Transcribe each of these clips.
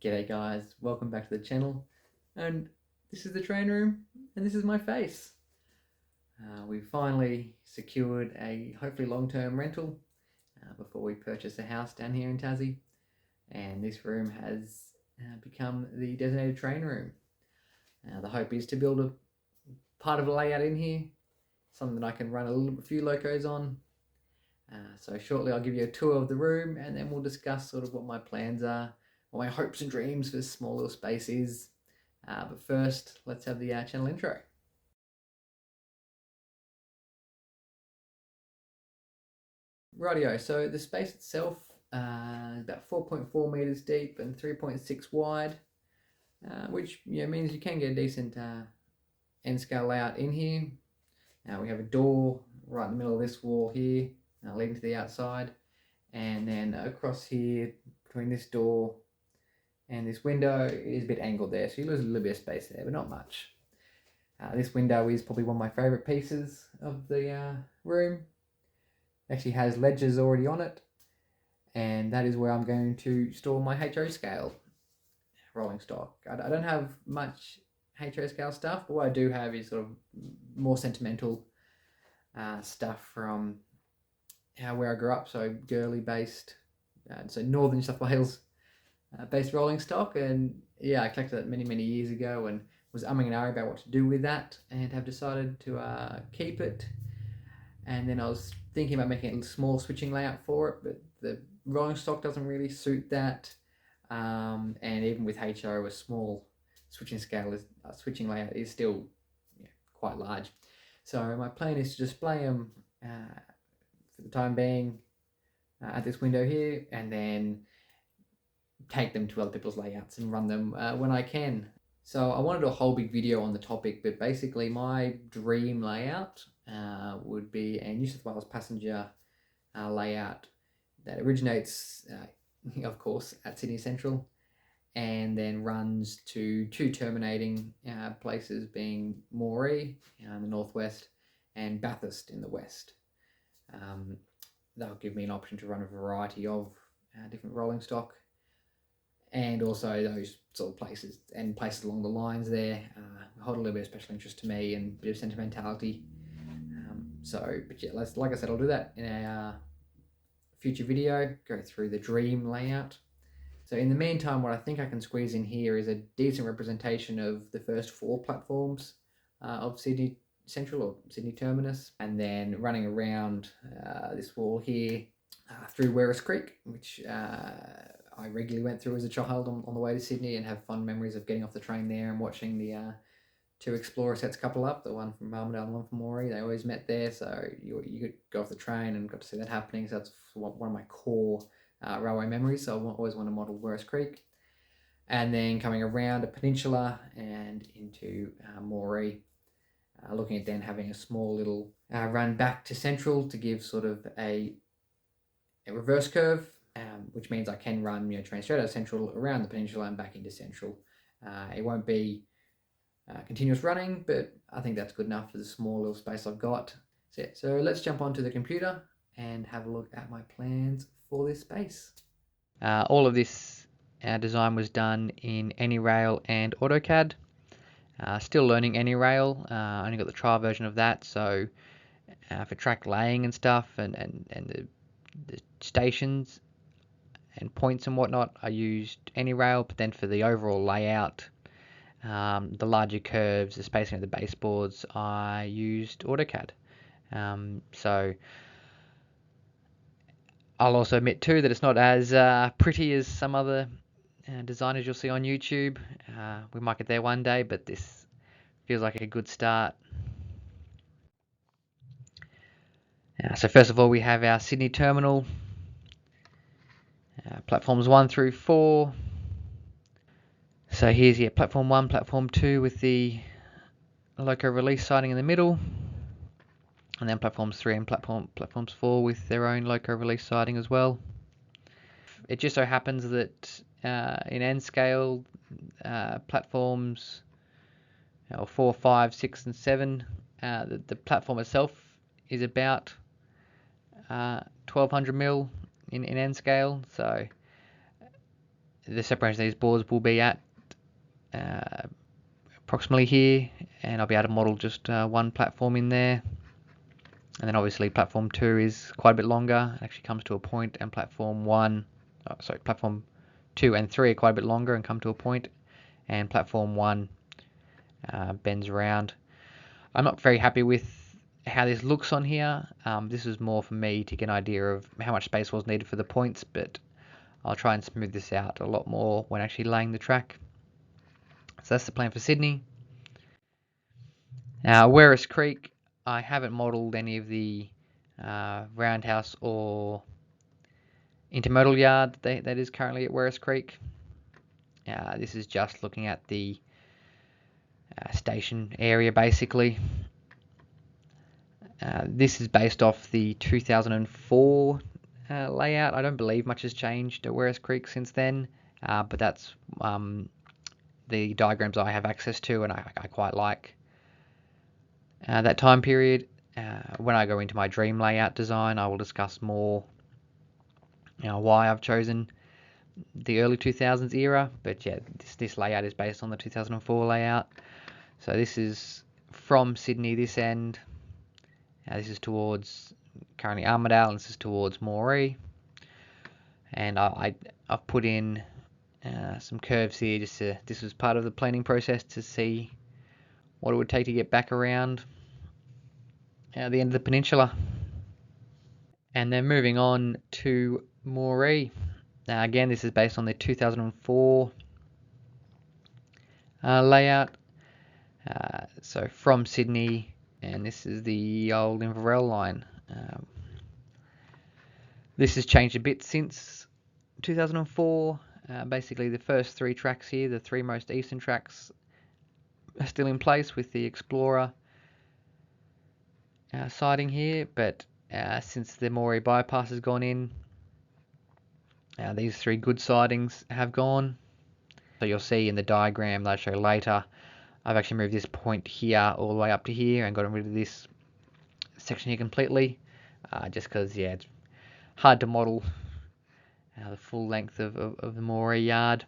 G'day guys, welcome back to the channel, and this is the train room and this is my face. We finally secured a hopefully long-term rental before we purchase a house down here in Tassie, and this room has become the designated train room. The hope is to build a part of the layout in here, something that I can run a few locos on. So shortly I'll give you a tour of the room and then we'll discuss sort of what my plans are, what my hopes and dreams for this small little space is. But first, let's have the channel intro. Rightio, so the space itself is about 4.4 meters deep and 3.6 wide, which means you can get a decent end scale layout in here. We have a door right in the middle of this wall here, leading to the outside, and then across here between this door and this window is a bit angled there, so you lose a little bit of space there, but not much. This window is probably one of my favourite pieces of the room. It actually has ledges already on it, and that is where I'm going to store my HO scale rolling stock. I don't have much HO scale stuff, but what I do have is sort of more sentimental stuff from where I grew up, so Gurley based, so Northern New South Wales based rolling stock. And yeah, I collected that many years ago and was umming and ahhing about what to do with that, and have decided to keep it. And then I was thinking about making a small switching layout for it, but the rolling stock doesn't really suit that. And even with HO, a small switching scale switching layout is still quite large. So my plan is to display them for the time being at this window here, and then take them to other people's layouts and run them when I can. So I wanted to do a whole big video on the topic, but basically my dream layout would be a New South Wales Passenger layout that originates, of course, at Sydney Central, and then runs to two terminating places, being Moree in the northwest and Bathurst in the west. That'll give me an option to run a variety of different rolling stock, and also those sort of places and places along the lines there hold a little bit of special interest to me and a bit of sentimentality. But yeah, like I said, I'll do that in a future video, go through the dream layout. So in the meantime, what I think I can squeeze in here is a decent representation of the first 4 platforms of Sydney Central or Sydney Terminus, and then running around this wall here through Werris Creek, which I regularly went through as a child on the way to Sydney, and have fond memories of getting off the train there and watching the 2 Explorer sets couple up, the one from Armidale and the one from Moree. They always met there, so you could go off the train and got to see that happening. So that's one of my core railway memories, so I always want to model Werris Creek. And then coming around a peninsula and into Moree, looking at then having a small little run back to Central to give sort of a reverse curve, which means I can run train straight out of Central, around the peninsula and back into Central. It won't be continuous running, but I think that's good enough for the small little space I've got. So let's jump onto the computer and have a look at my plans for this space. All of this design was done in AnyRail and AutoCAD. Still learning AnyRail. Only got the trial version of that, so for track laying and stuff, and the stations and points and whatnot, I used AnyRail. But then for the overall layout, the larger curves, the spacing of the baseboards, I used AutoCAD. So I'll also admit too that it's not as pretty as some other designers you'll see on YouTube. We might get there one day, but this feels like a good start. So first of all, we have our Sydney terminal, platforms 1 through 4. So here's platform 1, platform 2 with the loco release siding in the middle, and then platforms 3 and platforms 4 with their own loco release siding as well. It just so happens that in N scale, platforms 4, 5, 6 and 7, the platform itself is about 1200 mil in N scale, so the separation of these boards will be at approximately here, and I'll be able to model just one platform in there. And then obviously platform 2 is quite a bit longer. It actually comes to a point, and platform 2 and 3 are quite a bit longer and come to a point, and platform 1 bends around. I'm not very happy with how this looks on here. This is more for me to get an idea of how much space was needed for the points, but I'll try and smooth this out a lot more when actually laying the track. So that's the plan for Sydney. Werris Creek, I haven't modelled any of the roundhouse or intermodal yard that is currently at Werris Creek. This is just looking at the station area basically. This is based off the 2004 layout. I don't believe much has changed at Werris Creek since then, but that's the diagrams I have access to, and I quite like that time period. When I go into my dream layout design, I will discuss more why I've chosen the early 2000s era, but yeah, this layout is based on the 2004 layout. So this is from Sydney, this end. This is towards currently Armidale, and this is towards Moree. And I've put in some curves here. This was part of the planning process to see what it would take to get back around the end of the peninsula. And then moving on to Moree. Now again, this is based on the 2004 layout. So from Sydney, and this is the old Inverell line. This has changed a bit since 2004. Basically, the first 3 tracks here, the 3 most eastern tracks, are still in place with the Explorer siding here, but since the Moree bypass has gone in, these 3 good sidings have gone. So you'll see in the diagram that I show later, I've actually moved this point here all the way up to here and got rid of this section here completely, just because it's hard to model the full length of the Moree yard.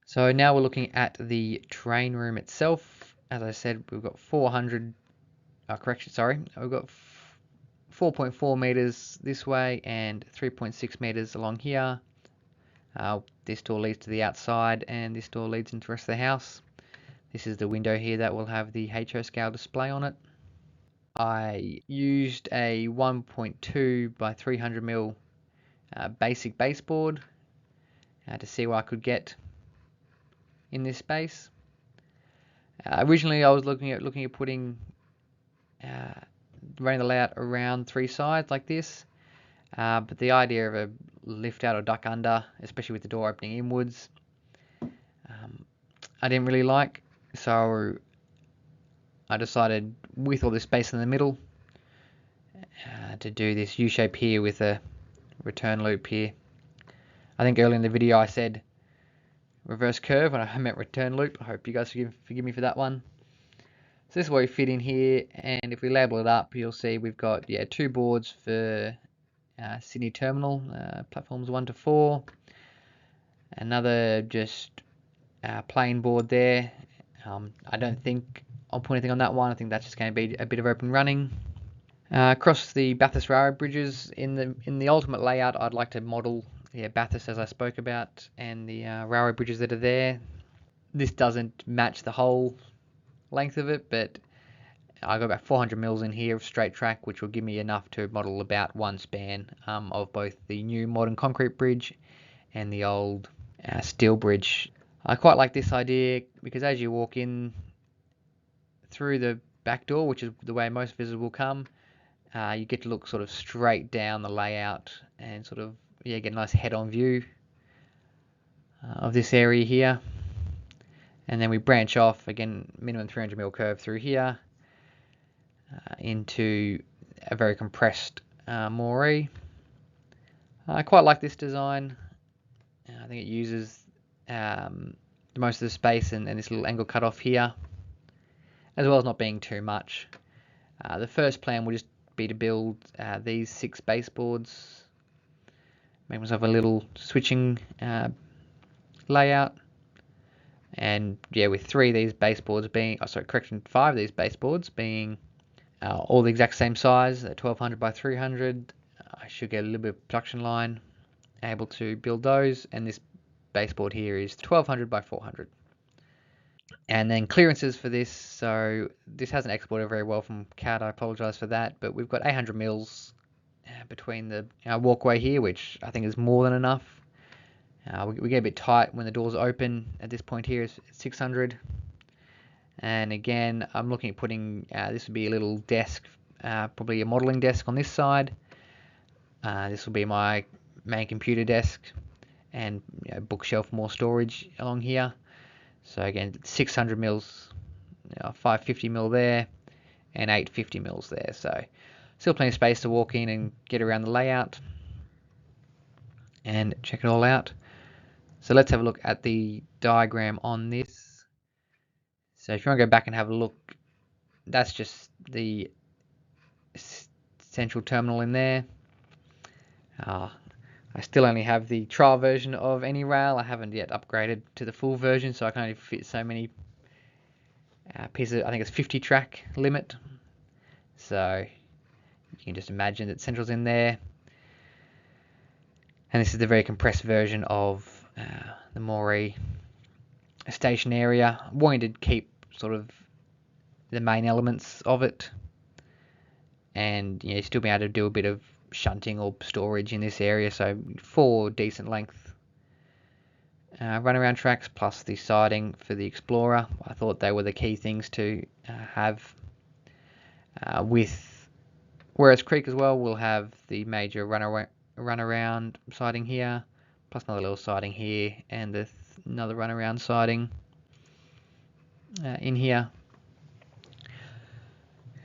So now we're looking at the train room itself. As I said, we've got 4.4 meters this way and 3.6 meters along here. This door leads to the outside, and this door leads into the rest of the house. This is the window here that will have the HO scale display on it. I used a 1.2 by 300 mil basic baseboard to see what I could get in this space. Originally, I was looking at putting running the layout around 3 sides like this, but the idea of a lift out or duck under, especially with the door opening inwards, I didn't really like. So I decided, with all this space in the middle, to do this U shape here with a return loop here. I think earlier in the video I said reverse curve when I meant return loop. I hope you guys forgive me for that one. So this is where we fit in here, and if we label it up, you'll see we've got 2 boards for Sydney Terminal, platforms 1 to 4. Another just plain board there. I don't think I'll put anything on that one. I think that's just going to be a bit of open running. Across the Bathurst Railway bridges, in the ultimate layout, I'd like to model Bathurst as I spoke about, and the railway bridges that are there. This doesn't match the whole length of it, but I got about 400 mils in here of straight track, which will give me enough to model about one span of both the new modern concrete bridge and the old steel bridge. I quite like this idea because as you walk in through the back door, which is the way most visitors will come, you get to look sort of straight down the layout and sort of get a nice head-on view of this area here. And then we branch off again, minimum 300 mil curve through here into a very compressed Moree. I quite like this design. I think it uses most of the space and this little angle cut off here, as well as not being too much. The first plan will just be to build these 6 baseboards, make myself a little switching layout. And yeah, with 5 of these baseboards being all the exact same size, 1200 by 300, I should get a little bit of production line able to build those. And this baseboard here is 1200 by 400. And then clearances for this, so this hasn't exported very well from CAD, I apologize for that, but we've got 800 mils between the walkway here, which I think is more than enough. We get a bit tight when the doors open. At this point here is 600. And again, I'm looking at putting, this would be a little desk, probably a modeling desk on this side. This will be my main computer desk, and bookshelf, more storage along here. So again, 600 mils, 550 mil there, and 850 mils there. So still plenty of space to walk in and get around the layout and check it all out. So let's have a look at the diagram on this. So if you want to go back and have a look, that's just the central terminal in there. I still only have the trial version of AnyRail. I haven't yet upgraded to the full version, so I can only fit so many pieces. I think it's 50 track limit. So you can just imagine that Central's in there. And this is the very compressed version of the Moree station area. I'm wanting to keep sort of the main elements of it, and still be able to do a bit of shunting or storage in this area. So 4 decent length runaround tracks plus the siding for the Explorer. I thought they were the key things to have. With Werris Creek as well, we'll have the major runaround siding here, plus another little siding here, and another runaround siding in here.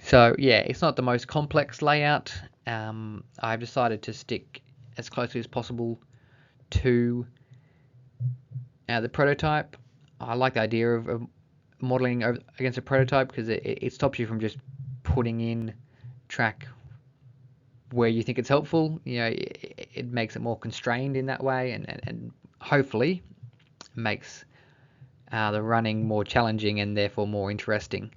So yeah, it's not the most complex layout. I've decided to stick as closely as possible to the prototype. I like the idea of modeling against a prototype, because it stops you from just putting in track where you think it's helpful. It makes it more constrained in that way, and hopefully makes the running more challenging and therefore more interesting.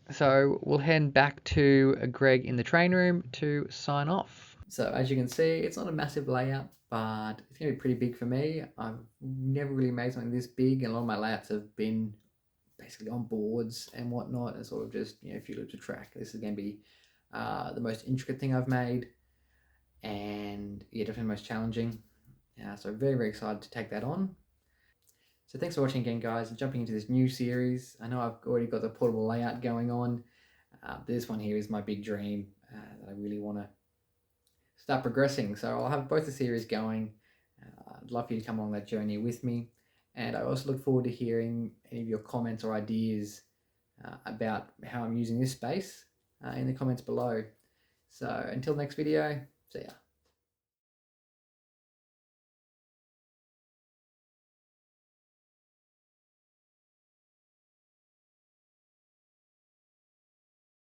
So we'll head back to Greg in the train room to sign off. So as you can see, it's not a massive layout, but it's going to be pretty big for me. I've never really made something this big, and a lot of my layouts have been basically on boards and whatnot, and sort of just a few loops of track. This is going to be the most intricate thing I've made, and yeah, definitely the most challenging. So very, very excited to take that on. So thanks for watching again, guys, and jumping into this new series. I know I've already got the portable layout going on. This one here is my big dream that I really want to start progressing. So I'll have both the series going. I'd love for you to come along that journey with me. And I also look forward to hearing any of your comments or ideas about how I'm using this space in the comments below. So until next video, see ya.